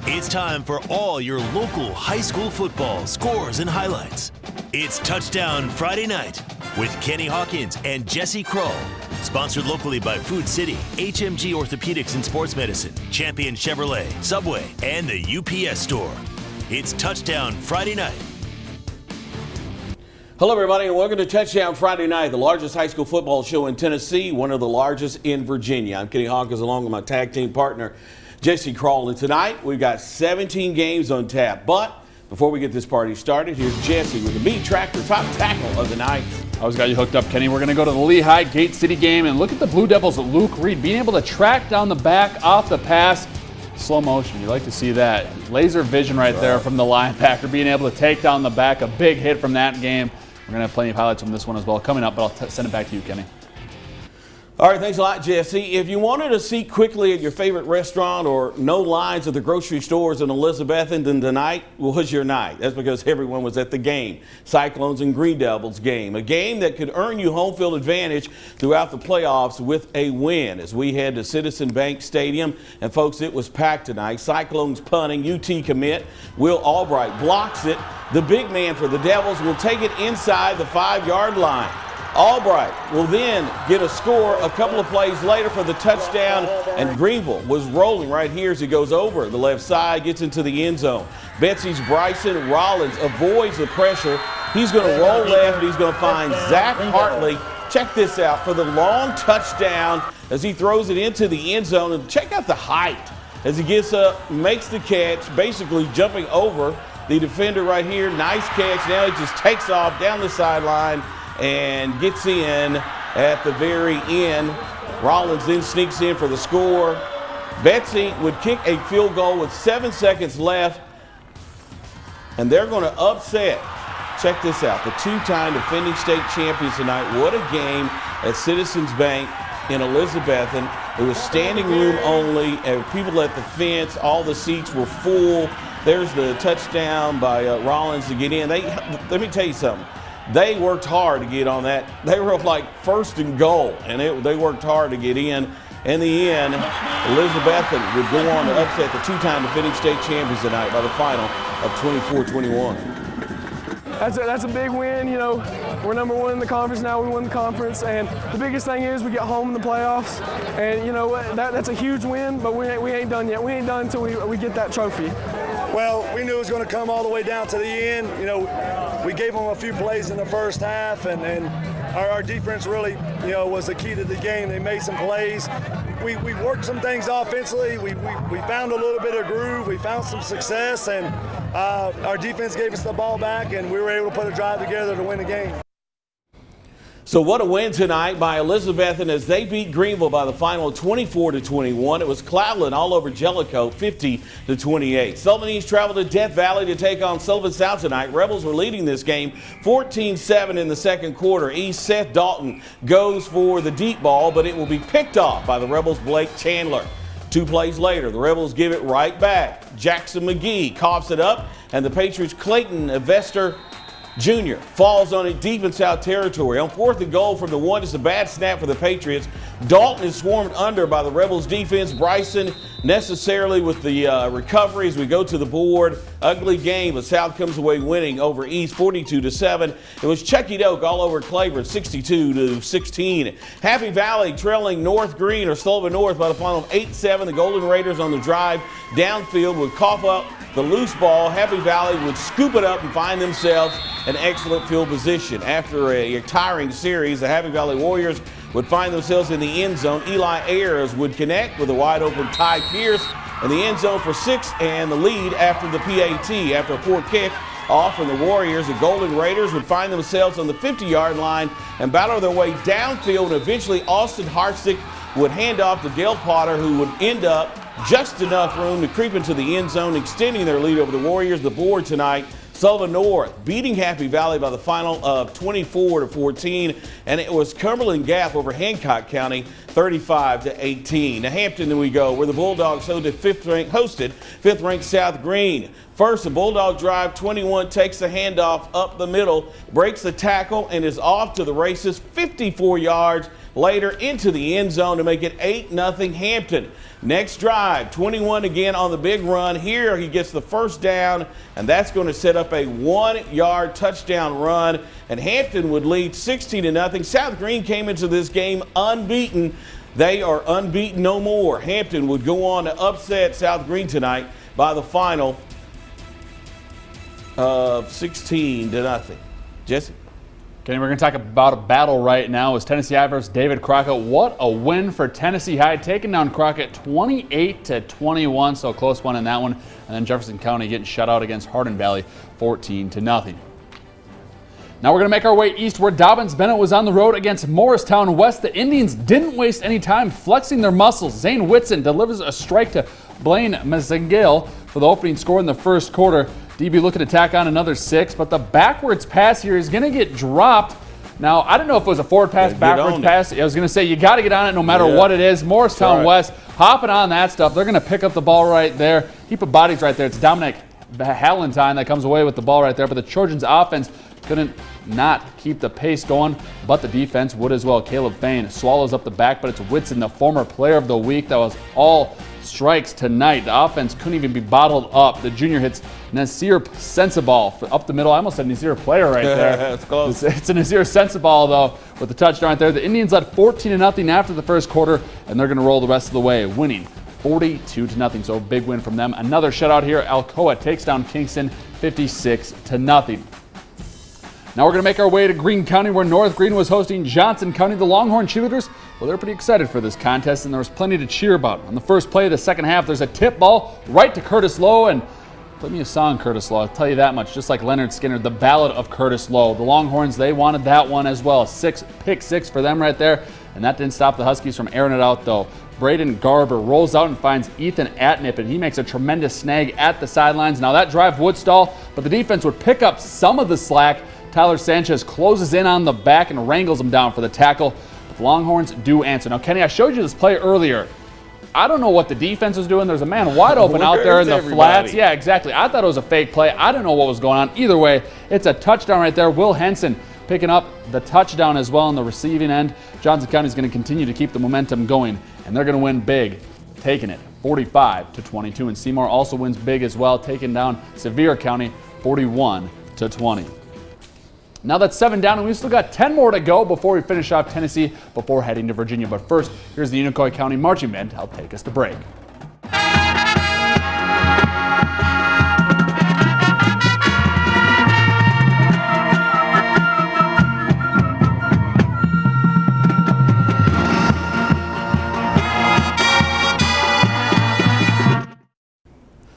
It's time for all your local high school football scores and highlights. It's Touchdown Friday Night with Kenny Hawkins and Jesse Kroll. Sponsored locally by Food City, HMG Orthopedics and Sports Medicine, Champion Chevrolet, Subway, and the UPS Store. It's Touchdown Friday Night. Hello, everybody, and welcome to Touchdown Friday Night, the largest high school football show in Tennessee, one of the largest in Virginia. I'm Kenny Hawkins, along with my tag team partner, Jesse Kroll. And tonight, we've got 17 games on tap. But before we get this party started, here's Jesse with the Beat Tractor top tackle of the night. I always got you hooked up, Kenny. We're going to go to the Lehigh Gate City game and look at the Blue Devils of Luke Reed being able to track down the back off the pass. Slow motion, you like to see that. Laser vision right there from the linebacker, being able to take down the back. A big hit from that game. We're going to have plenty of highlights from this one as well coming up, but I'll send it back to you, Kenny. All right, thanks a lot, Jesse. If you wanted to seat quickly at your favorite restaurant or no lines at the grocery stores in Elizabethton, then tonight was your night. That's because everyone was at the game. Cyclones and Green Devils game. A game that could earn you home field advantage throughout the playoffs with a win. As we head to Citizen Bank Stadium, and folks, it was packed tonight. Cyclones punting, UT commit. Will Albright blocks it. The big man for the Devils will take it inside the 5-yard line. Albright will then get a score a couple of plays later for the touchdown, and Greenville was rolling right here as he goes over the left side, gets into the end zone. Betsy's Bryson Rollins avoids the pressure. He's going to roll left, and he's going to find Zach Hartley. Check this out for the long touchdown as he throws it into the end zone. And check out the height as he gets up, makes the catch, basically jumping over the defender right here. Nice catch. Now he just takes off down the sideline and gets in at the very end. Rollins then sneaks in for the score. Betsy would kick a field goal with 7 seconds left, and they're going to upset, check this out, the two-time defending state champions tonight. What a game at Citizens Bank in Elizabethton. It was standing room only, and people at the fence. All the seats were full. There's the touchdown by Rollins to get in. Let me tell you something. They worked hard to get on that. They were like first and goal, and they worked hard to get in. In the end, Elizabethton would go on to upset the two-time defending state champions tonight by the final of 24-21. That's a big win. You know, we're #1 in the conference now. We won the conference, and the biggest thing is we get home in the playoffs. And you know that's a huge win, but we ain't done yet. We ain't done until we get that trophy. Well, we knew it was going to come all the way down to the end. You know, we gave them a few plays in the first half, and our defense really, you know, was the key to the game. They made some plays. We worked some things offensively. We found a little bit of groove. We found some success, and our defense gave us the ball back, and we were able to put a drive together to win the game. So what a win tonight by Elizabethton as they beat Greenville by the final of 24-21. It was Cloudland all over Jellicoe, 50-28. Sullivan East traveled to Death Valley to take on Sullivan South tonight. Rebels were leading this game 14-7 in the second quarter. East Seth Dalton goes for the deep ball, but it will be picked off by the Rebels' Blake Chandler. 2 plays later, the Rebels give it right back. Jackson McGee coughs it up, and the Patriots' Clayton Evester Jr. falls on it deep in South territory. On 4th and goal from the 1, it's a bad snap for the Patriots. Dalton is swarmed under by the Rebels defense. Bryson necessarily with the recovery as we go to the board. Ugly game, but South comes away winning over East 42-7. It was Chucky Doak all over Claiborne, 62-16. Happy Valley trailing North Green or Sullivan North by the final of 8-7. The Golden Raiders on the drive downfield would cough up the loose ball. Happy Valley would scoop it up and find themselves an excellent field position. After a tiring series, the Happy Valley Warriors would find themselves in the end zone. Eli Ayers would connect with a wide open Ty Pierce in the end zone for 6 and the lead after the PAT. After a poor kick off from the Warriors, the Golden Raiders would find themselves on the 50-yard line and battle their way downfield, and eventually Austin Hartstick would hand off to Dale Potter, who would end up just enough room to creep into the end zone, extending their lead over the Warriors. The board tonight, Sullivan North beating Happy Valley by the final of 24-14, and it was Cumberland Gap over Hancock County, 35-18. To Hampton we go, where the Bulldogs hosted fifth-ranked South Green. First, the Bulldog drive, 21 takes the handoff up the middle, breaks the tackle, and is off to the races, 54 yards. later into the end zone to make it 8-0 Hampton. Next drive, 21 again on the big run. Here he gets the first down, and that's going to set up a 1-yard touchdown run, and Hampton would lead 16-0. South Greene came into this game unbeaten. They are unbeaten no more. Hampton would go on to upset South Greene tonight by the final of 16-0. Jesse? Kenny, we're going to talk about a battle right now. It's Tennessee High versus David Crockett. What a win for Tennessee High, taking down Crockett 28-21, so a close one in that one. And then Jefferson County getting shut out against Hardin Valley 14-0. Now we're going to make our way east where DOBYNS-BENNETT was on the road against Morristown West. The Indians didn't waste any time flexing their muscles. Zane Whitson delivers a strike to Blaine Mazengale for the opening score in the first quarter. DB looking to tack on another 6, but the backwards pass here is going to get dropped. Now, I don't know if it was a forward pass, backwards pass. I was going to say, you got to get on it no matter what it is. Morristown West hopping on that stuff. They're going to pick up the ball right there. Heap of bodies right there. It's Dominic Hallentine that comes away with the ball right there, but the Trojans offense couldn't not keep the pace going, but the defense would as well. Caleb Fain swallows up the back, but it's Whitson, the former player of the week, that was all strikes tonight. The offense couldn't even be bottled up. The junior hits Nasir Sensabaugh up the middle. I almost said Nasir player right there. That's close. It's a Nasir Sensabaugh, though, with the touchdown right there. The Indians led 14-0 after the first quarter, and they're going to roll the rest of the way, winning 42-0. So a big win from them. Another shutout here. Alcoa takes down Kingston 56-0. Now we're going to make our way to Greene County, where North Greene was hosting Johnson County. The Longhorn cheerleaders, well, they're pretty excited for this contest, and there was plenty to cheer about. On the first play of the second half, there's a tip ball right to Curtis Lowe, and play me a song, Curtis Lowe. I'll tell you that much, just like Leonard Skinner, the Ballad of Curtis Lowe. The Longhorns, they wanted that one as well. Pick six for them right there, and that didn't stop the Huskies from airing it out, though. Braden Garber rolls out and finds Ethan Atnip, and he makes a tremendous snag at the sidelines. Now that drive would stall, but the defense would pick up some of the slack. Tyler Sanchez closes in on the back and wrangles him down for the tackle. But the Longhorns do answer. Now, Kenny, I showed you this play earlier. I don't know what the defense was doing. There's a man wide open out there in the flats. Yeah, exactly. I thought it was a fake play. I don't know what was going on. Either way, it's a touchdown right there. Will Henson picking up the touchdown as well on the receiving end. Johnson County is going to continue to keep the momentum going, and they're going to win big, taking it 45-22. And Seymour also wins big as well, taking down Sevier County 41-20. Now that's 7 down, and we've still got 10 more to go before we finish off Tennessee before heading to Virginia. But first, here's the Unicoi County Marching Band to help take us to break.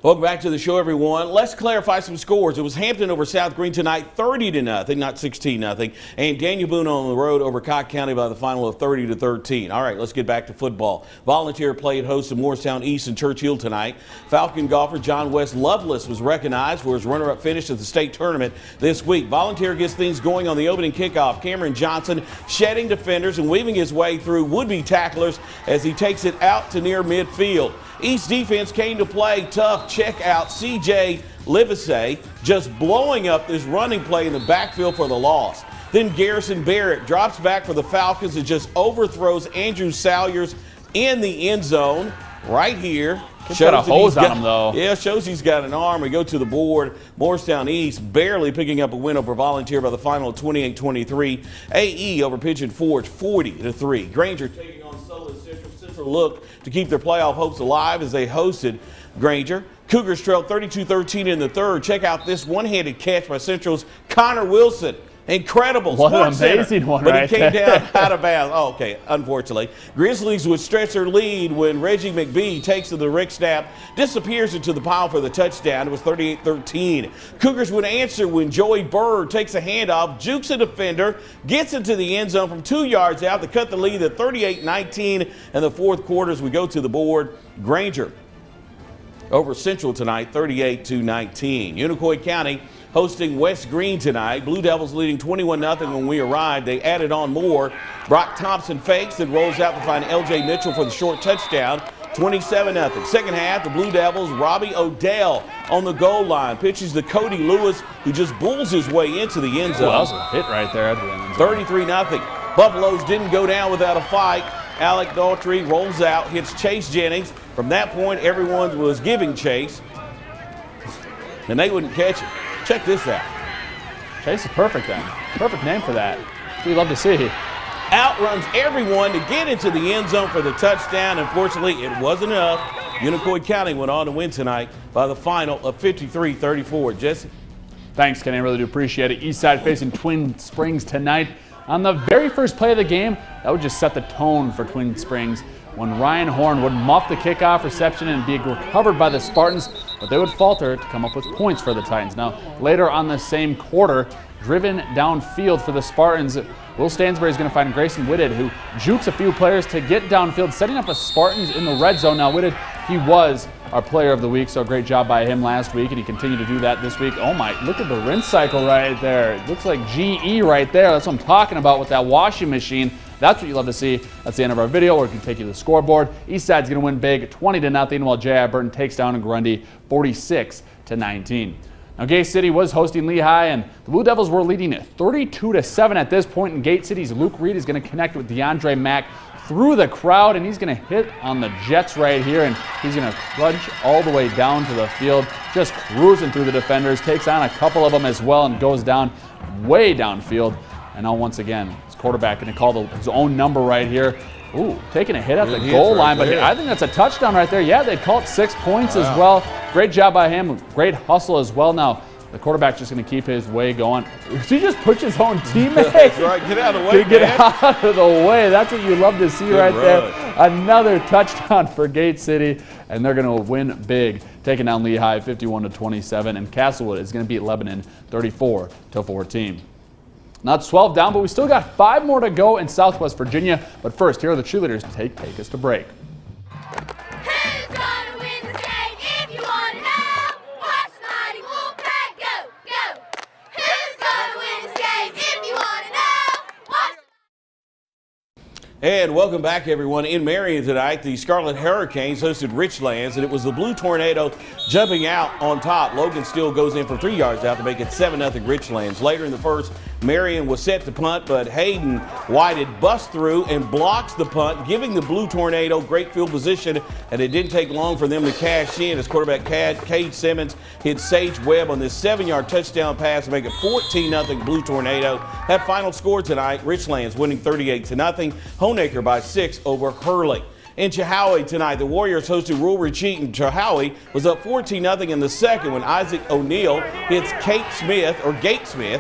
Welcome back to the show, everyone. Let's clarify some scores. It was Hampton over South Greene tonight, 30-0, not 16-0. And Daniel Boone on the road over Cocke County by the final of 30-13. All right, let's get back to football. Volunteer played host to Morristown East and Churchill tonight. Falcon golfer John West Lovelace was recognized for his runner-up finish at the state tournament this week. Volunteer gets things going on the opening kickoff. Cameron Johnson shedding defenders and weaving his way through would-be tacklers as he takes it out to near midfield. East defense came to play tough. Check out C.J. Livesey just blowing up this running play in the backfield for the loss. Then Garrison Barrett drops back for the Falcons and just overthrows Andrew Salyers in the end zone right here. He's got a hose on him, though. Yeah, shows he's got an arm. We go to the board. Morristown East barely picking up a win over Volunteer by the final of 28-23. AE over Pigeon Forge 40-3. Granger taking on Sullivan Central. Central looked to keep their playoff hopes alive as they hosted Granger. Cougars trailed 32-13 in the third. Check out this one-handed catch by Central's Connor Wilson. Incredible. What an amazing one, but he came down out of bounds. Oh, okay, unfortunately. Grizzlies would stretch their lead when Reggie McBee takes to the Rick snap, disappears into the pile for the touchdown. It was 38-13. Cougars would answer when Joey Bird takes a handoff, jukes a defender, gets into the end zone from 2 yards out to cut the lead at 38-19 in the fourth quarter as we go to the board. Granger over Central tonight, 38-19. Unicoi County hosting West Greene tonight. Blue Devils leading 21-0 when we arrived. They added on more. Brock Thompson fakes and rolls out to find L.J. Mitchell for the short touchdown. 27-0. Second half, the Blue Devils, Robbie Odell on the goal line. Pitches to Cody Lewis, who just bulls his way into the end zone. Well, that was a hit right there at the end. 33-0. Buffaloes didn't go down without a fight. Alec Daughtry rolls out, hits Chase Jennings. From that point, everyone was giving chase, and they wouldn't catch it. Check this out. Chase is perfect then. Perfect name for that. That's what we love to see. Outruns everyone to get into the end zone for the touchdown. Unfortunately, it wasn't enough. Unicoi County went on to win tonight by the final of 53-34. Jesse? Thanks, Kenny. I really do appreciate it. Eastside facing Twin Springs tonight. On the very first play of the game, that would just set the tone for Twin Springs when Ryan Horn would muff the kickoff reception and be recovered by the Spartans, but they would falter to come up with points for the Titans. Now, later on the same quarter, driven downfield for the Spartans, Will Stansbury is going to find Grayson Whitted, who jukes a few players to get downfield, setting up a Spartans in the red zone. Now, Whitted, he was our player of the week, so great job by him last week, and he continued to do that this week. Oh my, look at the rinse cycle right there. It looks like GE right there. That's what I'm talking about with that washing machine. That's what you love to see. That's the end of our video, or we can take you to the scoreboard. Eastside's going to win big 20-0, while J.I. Burton takes down Grundy 46-19. Now, Gate City was hosting Lehigh, and the Blue Devils were leading 32-7 at this point. And Gate City's Luke Reed is going to connect with DeAndre Mack through the crowd, and he's going to hit on the Jets right here, and he's going to crunch all the way down to the field, just cruising through the defenders, takes on a couple of them as well, and goes down way downfield. And now once again, his quarterback going to call his own number right here. Ooh, taking a hit at the goal line, but I think that's a touchdown right there. Yeah, they call it 6 points as well. Great job by him. Great hustle as well. Now, the quarterback's just going to keep his way going. He just pushed his own teammate. That's right. Get out of the way, to get out of the way. That's what you love to see right there. Another touchdown for Gate City, and they're going to win big, taking down Lehigh 51-27, and Castlewood is going to beat Lebanon 34-14. Now it's 12 down, but we still got 5 more to go in Southwest Virginia. But first, here are the cheerleaders to take us to break. Who's gonna win this game? If you want to know, watch Mighty Wolfpack go, go. Who's gonna win this game? If you want to know, watch. And welcome back, everyone. In Marion tonight, the Scarlet Hurricanes hosted Richlands, and it was the Blue Tornado jumping out on top. Logan Steele goes in for 3 yards out to make it 7-0 Richlands. Later in the first, Marion was set to punt, but Hayden Whited busts through and blocks the punt, giving the Blue Tornado great field position, and it didn't take long for them to cash in as quarterback Cade Simmons hit Sage Webb on this 7-yard touchdown pass to make it 14-0 Blue Tornado. That final score tonight, Richlands winning 38-0. Honaker by 6 over Hurley. In Chihowie tonight, the Warriors hosted Rural Retreat, and Chihowie was up 14-0 in the second when Isaac O'Neal hits Gate Smith,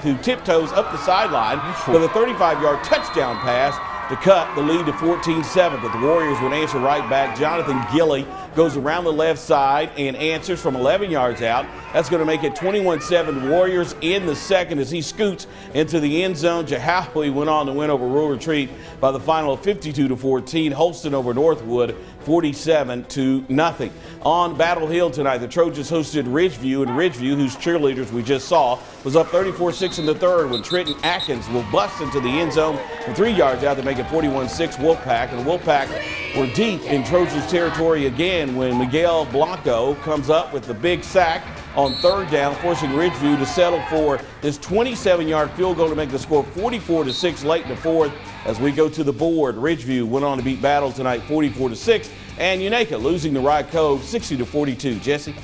who tiptoes up the sideline with a 35-yard touchdown pass to cut the lead to 14-7. But the Warriors would answer right back. Jonathan Gilley goes around the left side and answers from 11 yards out. That's going to make it 21-7 Warriors in the second as he scoots into the end zone. Chihowie went on to win over Rural Retreat by the final of 52-14. Holston over Northwood 47-0. On Battle Hill tonight, the Trojans hosted Ridgeview, and Ridgeview, whose cheerleaders we just saw, was up 34-6 in the third when Trenton Atkins will bust into the end zone from 3 yards out to make it 41-6 Wolfpack. And the Wolfpack were deep in Trojans territory again when Miguel Blanco comes up with the big sack on third down, forcing Ridgeview to settle for this 27-yard field goal to make the score 44-6 late in the fourth. As we go to the board, Ridgeview went on to beat Battle tonight 44-6, and Unaka losing to Rye Cove 60-42. Jesse?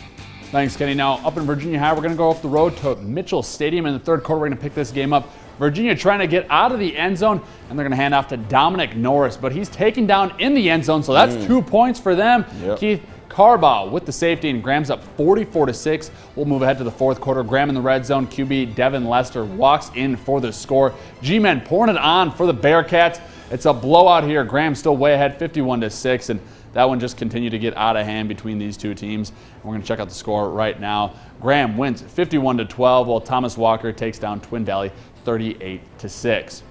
Thanks, Kenny. Now, up in Virginia High, we're going to go off the road to Mitchell Stadium in the third quarter. We're going to pick this game up. Virginia trying to get out of the end zone, and they're going to hand off to Dominic Norris, but he's taken down in the end zone, so that's 2 points for them. Yep. Keith Carbaugh with the safety, and Graham's up 44-6. We'll move ahead to the fourth quarter. Graham in the red zone. QB Devin Lester walks in for the score. G-Men pouring it on for the Bearcats. It's a blowout here. Graham still way ahead, 51-6, and that one just continued to get out of hand between these two teams. And we're going to check out the score right now. Graham wins 51-12, while Thomas Walker takes down Twin Valley 38-6.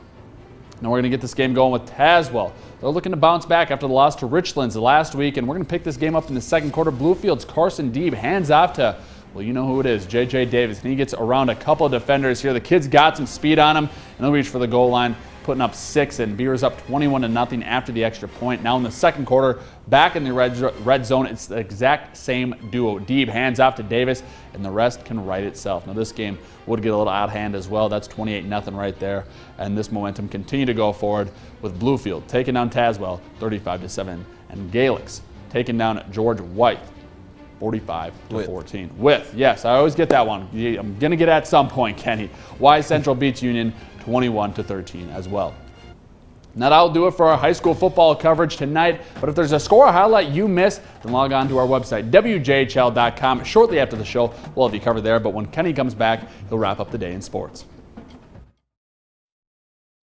Now we're going to get this game going with Tazewell. They're looking to bounce back after the loss to Richlands last week, and we're going to pick this game up in the second quarter. Bluefield's Carson Deeb hands off to, well, you know who it is, J.J. Davis, and he gets around a couple of defenders here. The kid's got some speed on him, and they'll reach for the goal line. putting up 6, and Beers up 21-0 after the extra point. Now in the second quarter, back in the red zone, it's the exact same duo. Deeb hands off to Davis, and the rest can right itself. Now this game would get a little out of hand as well. That's 28-0 right there, and this momentum continue to go forward with Bluefield taking down Tazewell 35-7, and Galix taking down George White 45-14. Yes, I always get that one. I'm gonna get at some point, Kenny. Wise Central beats Union 21-13 as well. Now that'll do it for our high school football coverage tonight. But if there's a score or highlight you missed, then log on to our website, WJHL.com. Shortly after the show, we'll have you covered there. But when Kenny comes back, he'll wrap up the day in sports.